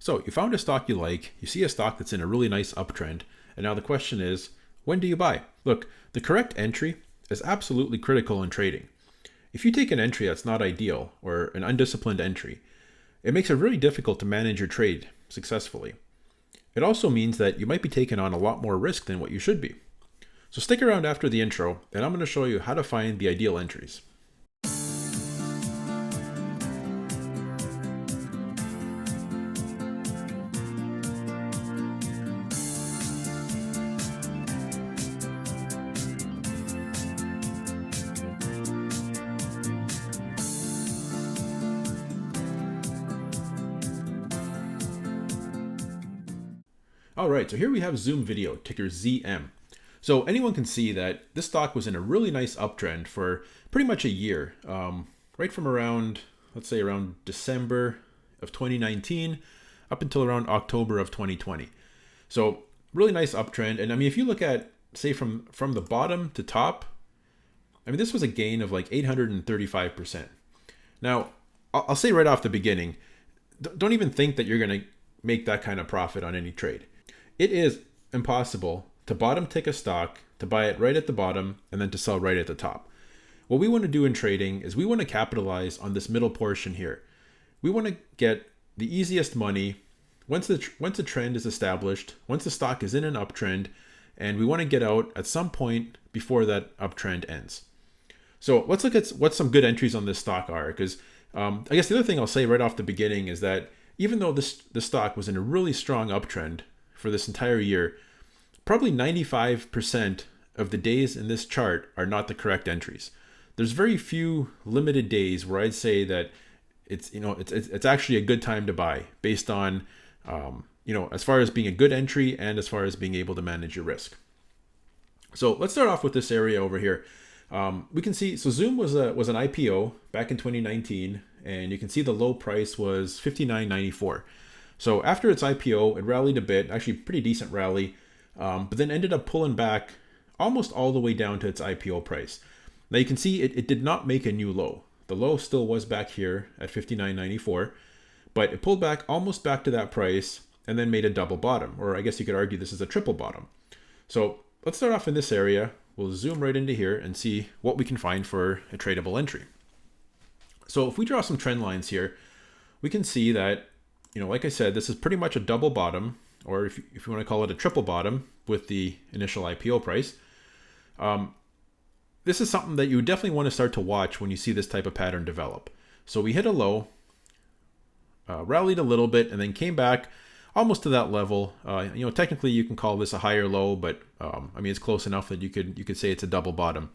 So you found a stock you like, you see a stock that's in a really nice uptrend, and now the question is, when do you buy? Look, the correct entry is absolutely critical in trading. If you take an entry that's not ideal, or an undisciplined entry, it makes it really difficult to manage your trade successfully. It also means that you might be taking on a lot more risk than what you should be. So stick around after the intro, and I'm going to show you how to find the ideal entries. All right, so here we have Zoom Video, ticker ZM. So anyone can see that this stock was in a really nice uptrend for pretty much a year, right from around, let's say around December of 2019 up until around October of 2020. So really nice uptrend. And I mean, if you look at, say from the bottom to top, I mean, this was a gain of like 835%. Now, I'll say right off the beginning, don't even think that you're going to make that kind of profit on any trade. It is impossible to bottom tick a stock, to buy it right at the bottom, and then to sell right at the top. What we want to do in trading is we want to capitalize on this middle portion here. We want to get the easiest money once the trend is established, once the stock is in an uptrend, and we want to get out at some point before that uptrend ends. So let's look at what some good entries on this stock are, because I guess the other thing I'll say right off the beginning is that even though this stock was in a really strong uptrend for this entire year, probably 95% of the days in this chart are not the correct entries. There's very few limited days where I'd say that it's actually a good time to buy based on as far as being a good entry and as far as being able to manage your risk. So let's start off with this area over here. We can see, so Zoom was an IPO back in 2019, and you can see the low price was $59.94. So after its IPO, it rallied a bit, actually pretty decent rally, but then ended up pulling back almost all the way down to its IPO price. Now you can see it did not make a new low. The low still was back here at $59.94, but it pulled back almost back to that price and then made a double bottom, or I guess you could argue this is a triple bottom. So let's start off in this area. We'll zoom right into here and see what we can find for a tradable entry. So if we draw some trend lines here, we can see that, like I said, this is pretty much a double bottom, or if you want to call it a triple bottom with the initial IPO price. This is something that you definitely want to start to watch when you see this type of pattern develop. So we hit a low, rallied a little bit, and then came back almost to that level. Technically you can call this a higher low, but I mean, it's close enough that you could say it's a double bottom.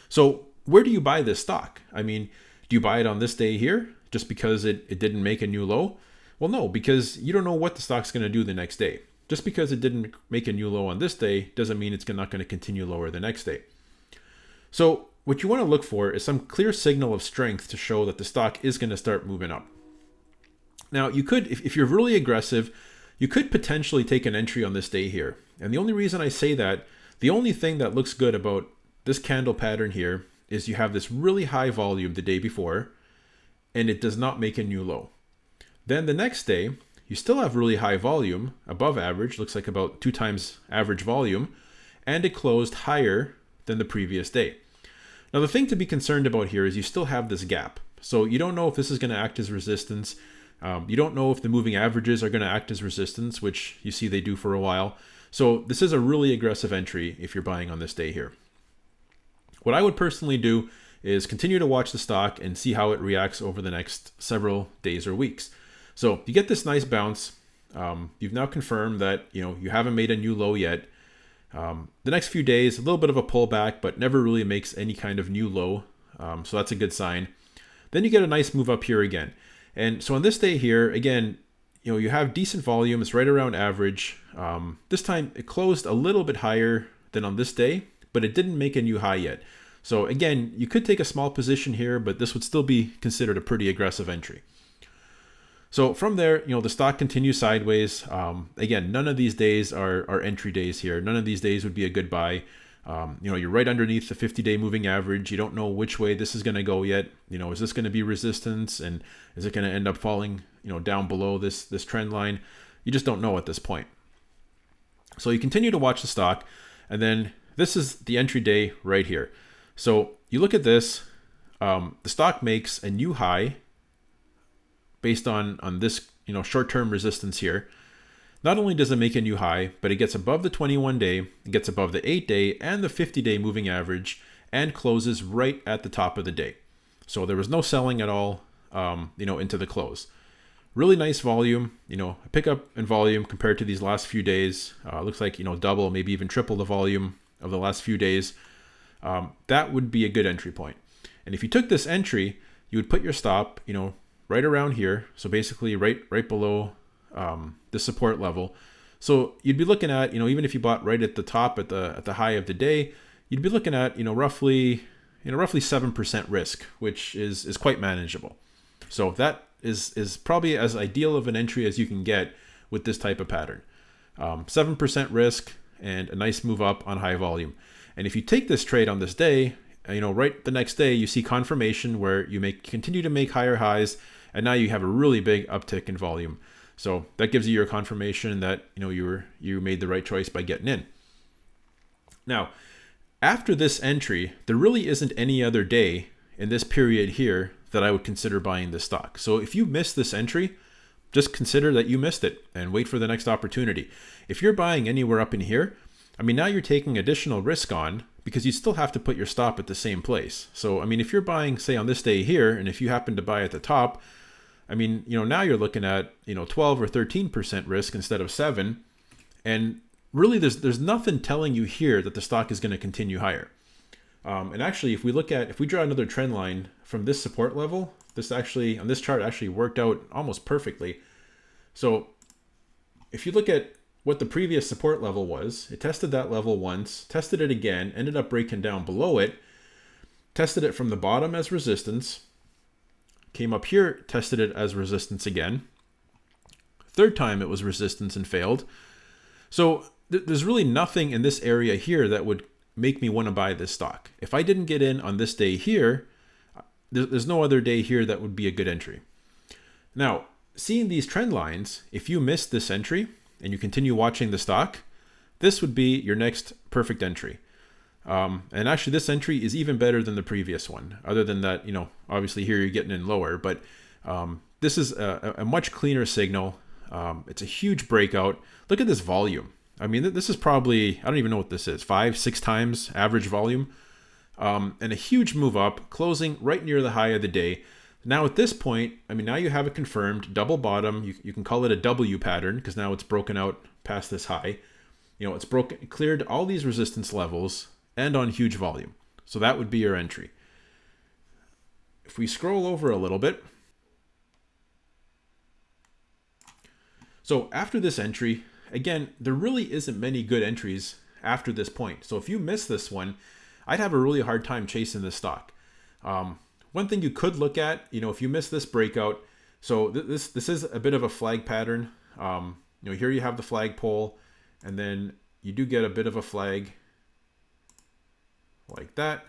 So where do you buy this stock? I mean, do you buy it on this day here just because it didn't make a new low? Well, no, because you don't know what the stock's going to do the next day. Just because it didn't make a new low on this day doesn't mean it's not going to continue lower the next day. So what you want to look for is some clear signal of strength to show that the stock is going to start moving up. Now, you could, if you're really aggressive, you could potentially take an entry on this day here. And the only reason I say that, the only thing that looks good about this candle pattern here is you have this really high volume the day before, and it does not make a new low. Then the next day, you still have really high volume, above average, looks like about 2 times average volume, and it closed higher than the previous day. Now the thing to be concerned about here is you still have this gap. So you don't know if this is going to act as resistance. You don't know if the moving averages are going to act as resistance, which you see they do for a while. So this is a really aggressive entry if you're buying on this day here. What I would personally do is continue to watch the stock and see how it reacts over the next several days or weeks. So you get this nice bounce. You've now confirmed that you haven't made a new low yet. The next few days, a little bit of a pullback, but never really makes any kind of new low. So that's a good sign. Then you get a nice move up here again. And so on this day here, again, you have decent volume. It's right around average. This time it closed a little bit higher than on this day, but it didn't make a new high yet. So again, you could take a small position here, but this would still be considered a pretty aggressive entry. So from there, the stock continues sideways. Again, none of these days are entry days here. None of these days would be a good buy. You're right underneath the 50-day moving average. You don't know which way this is going to go yet. Is this going to be resistance, and is it going to end up falling, down below this trend line? You just don't know at this point. So you continue to watch the stock, and then this is the entry day right here. So you look at this, the stock makes a new high based on this, short-term resistance here. Not only does it make a new high, but it gets above the 21-day, it gets above the 8-day and the 50-day moving average, and closes right at the top of the day. So there was no selling at all, into the close. Really nice volume, a pickup in volume compared to these last few days. Looks like, double, maybe even triple the volume of the last few days. That would be a good entry point. And if you took this entry, you would put your stop, right around here. So basically right below the support level. So you'd be looking at, even if you bought right at the top at the high of the day, you'd be looking at, roughly 7% risk, which is quite manageable. So that is probably as ideal of an entry as you can get with this type of pattern. 7% risk and a nice move up on high volume. And if you take this trade on this day, right the next day, you see confirmation where you continue to make higher highs, and now you have a really big uptick in volume. So that gives you your confirmation that you made the right choice by getting in. Now, after this entry, there really isn't any other day in this period here that I would consider buying this stock. So if you miss this entry, just consider that you missed it and wait for the next opportunity. If you're buying anywhere up in here, now you're taking additional risk on, because you still have to put your stop at the same place. So, if you're buying, say, on this day here, and if you happen to buy at the top, now you're looking at, 12 or 13% risk instead of 7. And really there's nothing telling you here that the stock is going to continue higher. And actually, if we draw another trend line from this support level, this actually, on this chart, actually worked out almost perfectly. So if you look at what the previous support level was, it tested that level once, tested it again, ended up breaking down below it, tested it from the bottom as resistance, came up here, tested it as resistance again. Third time it was resistance and failed. So there's really nothing in this area here that would make me want to buy this stock. If I didn't get in on this day here, there's no other day here that would be a good entry. Now, seeing these trend lines, if you missed this entry and you continue watching the stock, this would be your next perfect entry. And actually this entry is even better than the previous one, other than that, obviously here you're getting in lower, but this is a much cleaner signal. It's a huge breakout. Look at this volume. This is probably, I don't even know what this is, 5-6 times average volume, and a huge move up, closing right near the high of the day. Now at this point, now you have it confirmed, double bottom. You can call it a W pattern, because now it's broken out past this high. It's cleared all these resistance levels, and on huge volume. So that would be your entry. If we scroll over a little bit. So after this entry, again, there really isn't many good entries after this point. So if you miss this one, I'd have a really hard time chasing this stock. One thing you could look at, if you miss this breakout, so this is a bit of a flag pattern. Here you have the flagpole, and then you do get a bit of a flag like that.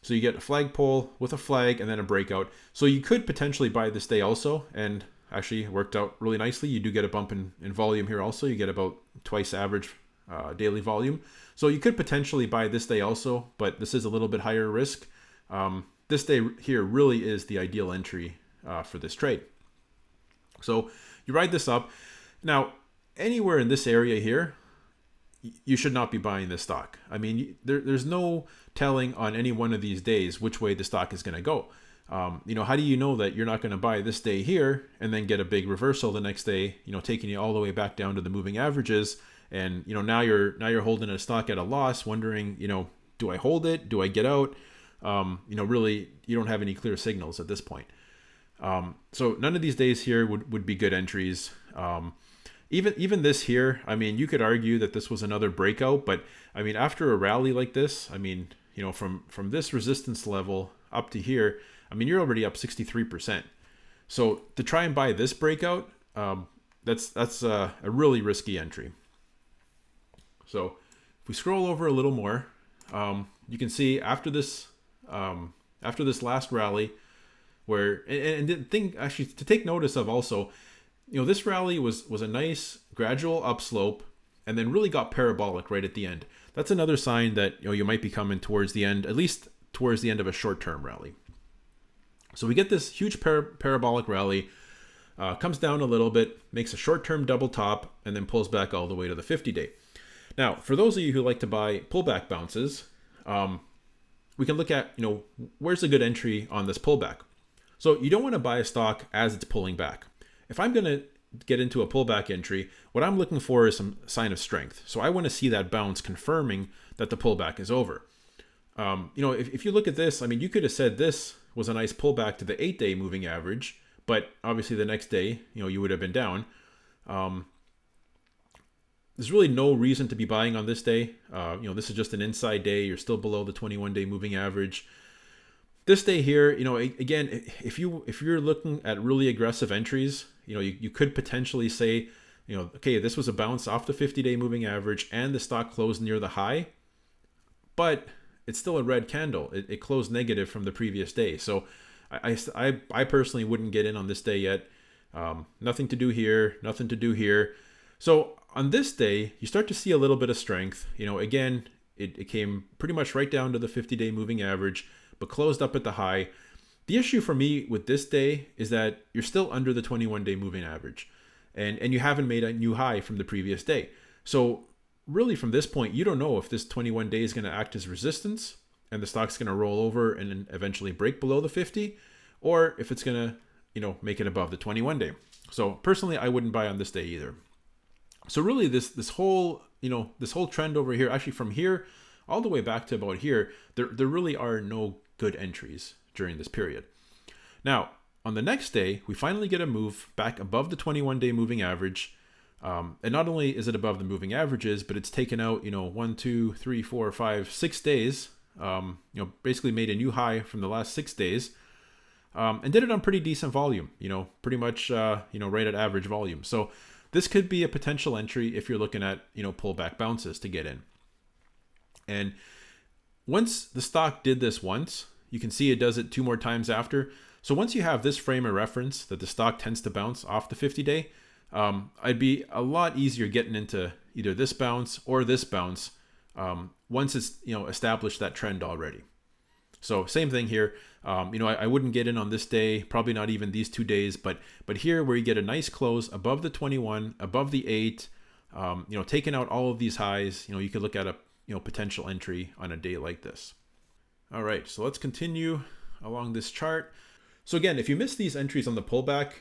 So you get a flagpole with a flag and then a breakout. So you could potentially buy this day also, and actually it worked out really nicely. You do get a bump in volume here also. You get about twice average daily volume. So you could potentially buy this day also, but this is a little bit higher risk. This day here really is the ideal entry for this trade. So you ride this up. Now, anywhere in this area here, you should not be buying this stock. There's no telling on any one of these days which way the stock is going to go. How do you know that you're not going to buy this day here and then get a big reversal the next day, taking you all the way back down to the moving averages? And, now you're holding a stock at a loss, wondering, do I hold it? Do I get out? Really, you don't have any clear signals at this point. So none of these days here would be good entries. Even this here, you could argue that this was another breakout, but after a rally like this, from this resistance level up to here, you're already up 63%. So to try and buy this breakout, that's a really risky entry. So if we scroll over a little more, you can see after this last rally, where and the thing actually to take notice of also, this rally was a nice gradual upslope, and then really got parabolic right at the end. That's another sign that you might be coming towards the end, at least towards the end of a short-term rally. So we get this huge parabolic rally, comes down a little bit, makes a short-term double top, and then pulls back all the way to the 50-day. Now, for those of you who like to buy pullback bounces, we can look at, where's a good entry on this pullback. So you don't want to buy a stock as it's pulling back. If I'm going to get into a pullback entry, what I'm looking for is some sign of strength. So I want to see that bounce confirming that the pullback is over. If you look at this, you could have said this was a nice pullback to the 8-day moving average, but obviously the next day, you would have been down. There's really no reason to be buying on this day. This is just an inside day. You're still below the 21-day moving average. This day here, again, if you're looking at really aggressive entries, you could potentially say, okay, this was a bounce off the 50-day moving average and the stock closed near the high, but it's still a red candle. It closed negative from the previous day. So I personally wouldn't get in on this day yet. Nothing to do here, nothing to do here. So on this day, you start to see a little bit of strength. Again, it came pretty much right down to the 50-day moving average, but closed up at the high. The issue for me with this day is that you're still under the 21-day moving average, and you haven't made a new high from the previous day. So really from this point, you don't know if this 21 day is going to act as resistance and the stock's going to roll over and then eventually break below the 50, or if it's going to, make it above the 21 day. So personally, I wouldn't buy on this day either. So really this whole trend over here, actually from here all the way back to about here, there really are no good entries during this period. Now, on the next day, we finally get a move back above the 21-day moving average. And not only is it above the moving averages, but it's taken out, 1, 2, 3, 4, 5, 6 days, basically made a new high from the last 6 days, and did it on pretty decent volume, pretty much, right at average volume. So this could be a potential entry if you're looking at, pullback bounces to get in. And once the stock did this once, you can see it does it 2 more times after. So once you have this frame of reference that the stock tends to bounce off the 50-day, I'd be a lot easier getting into either this bounce or this bounce once it's established that trend already. So same thing here. I wouldn't get in on this day, probably not even these 2 days, but here where you get a nice close above the 21, above the 8, taking out all of these highs, you could look at a potential entry on a day like this. All right, so let's continue along this chart. So again, if you miss these entries on the pullback,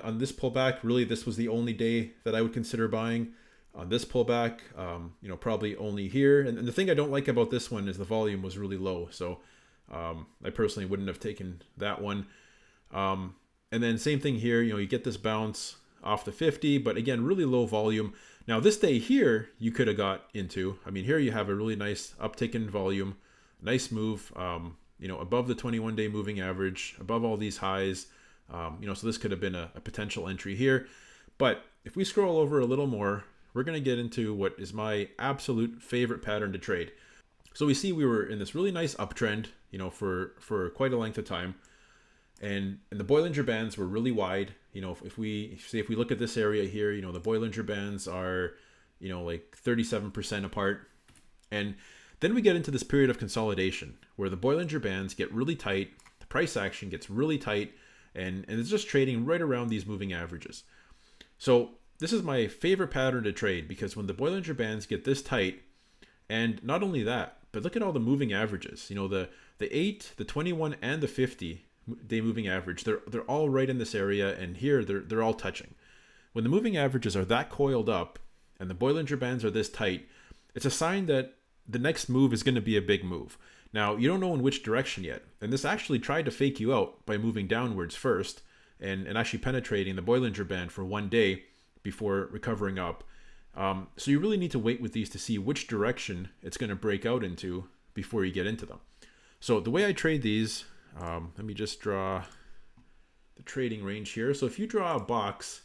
on this pullback, really this was the only day that I would consider buying. On this pullback, probably only here. And the thing I don't like about this one is the volume was really low. So I personally wouldn't have taken that one. And then same thing here, you get this bounce off the 50, but again, really low volume. Now this day here, you could have got into, here you have a really nice uptick in volume, nice move, above the 21-day moving average, above all these highs. So this could have been a potential entry here. But if we scroll over a little more, we're going to get into what is my absolute favorite pattern to trade. So we see we were in this really nice uptrend, for quite a length of time. And the Bollinger Bands were really wide. If we look at this area here, the Bollinger Bands are, like 37% apart. And then we get into this period of consolidation where the Bollinger Bands get really tight, the price action gets really tight, and it's just trading right around these moving averages. So this is my favorite pattern to trade because when the Bollinger Bands get this tight, and not only that, but look at all the moving averages, the 8, the 21, and the 50-day moving average, they're all right in this area, and here they're all touching. When the moving averages are that coiled up and the Bollinger Bands are this tight, it's a sign that the next move is going to be a big move. Now, you don't know in which direction yet, and this actually tried to fake you out by moving downwards first and actually penetrating the Bollinger Band for 1 day before recovering up. So you really need to wait with these to see which direction it's going to break out into before you get into them. So the way I trade these, let me just draw the trading range here. So if you draw a box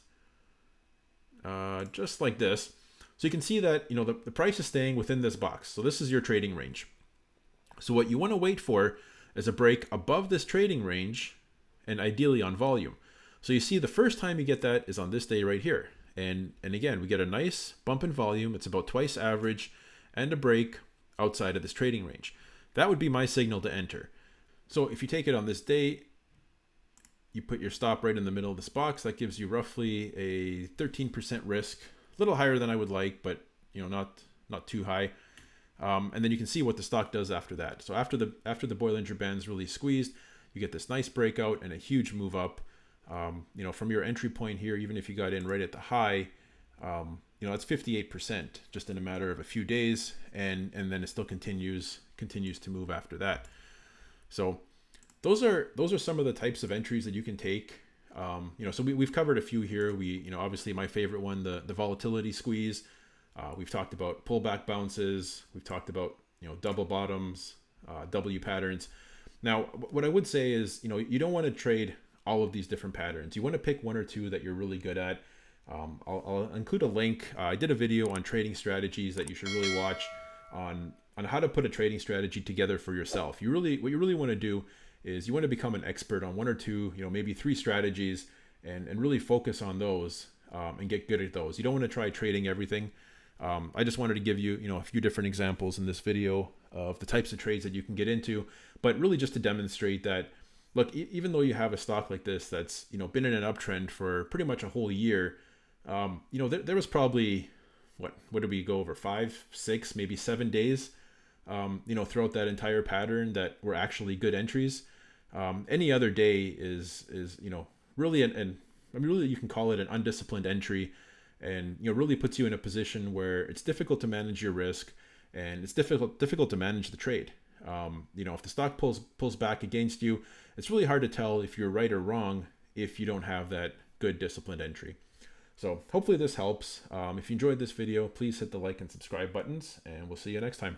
just like this, So you can see that, the price is staying within this box. So this is your trading range. So what you want to wait for is a break above this trading range, and ideally on volume. So you see the first time you get that is on this day right here. And again, we get a nice bump in volume. It's about twice average and a break outside of this trading range. That would be my signal to enter. So if you take it on this day, you put your stop right in the middle of this box. That gives you roughly a 13% risk, a little higher than I would like, but not too high. And then you can see what the stock does after that. So after the Bollinger Band's really squeezed, you get this nice breakout and a huge move up. From your entry point here, even if you got in right at the high, that's 58% just in a matter of a few days, and then it still continues to move after that. So those are some of the types of entries that you can take. So we've covered a few here. Obviously my favorite one, the volatility squeeze. We've talked about pullback bounces. We've talked about double bottoms, W patterns. Now, what I would say is you don't want to trade all of these different patterns. You want to pick one or two that you're really good at. I'll include a link. I did a video on trading strategies that you should really watch on how to put a trading strategy together for yourself. What you really want to do is you want to become an expert on one or two, maybe three strategies, and really focus on those and get good at those. You don't want to try trading everything. I just wanted to give you, a few different examples in this video of the types of trades that you can get into, but really just to demonstrate that, look, even though you have a stock like this that's, been in an uptrend for pretty much a whole year, there was probably, what did we go over, 5, 6, maybe 7 days, throughout that entire pattern that were actually good entries. Any other day is really really you can call it an undisciplined entry, and really puts you in a position where it's difficult to manage your risk, and it's difficult to manage the trade. If the stock pulls back against you, it's really hard to tell if you're right or wrong if you don't have that good disciplined entry. So hopefully this helps. If you enjoyed this video, please hit the like and subscribe buttons, and we'll see you next time.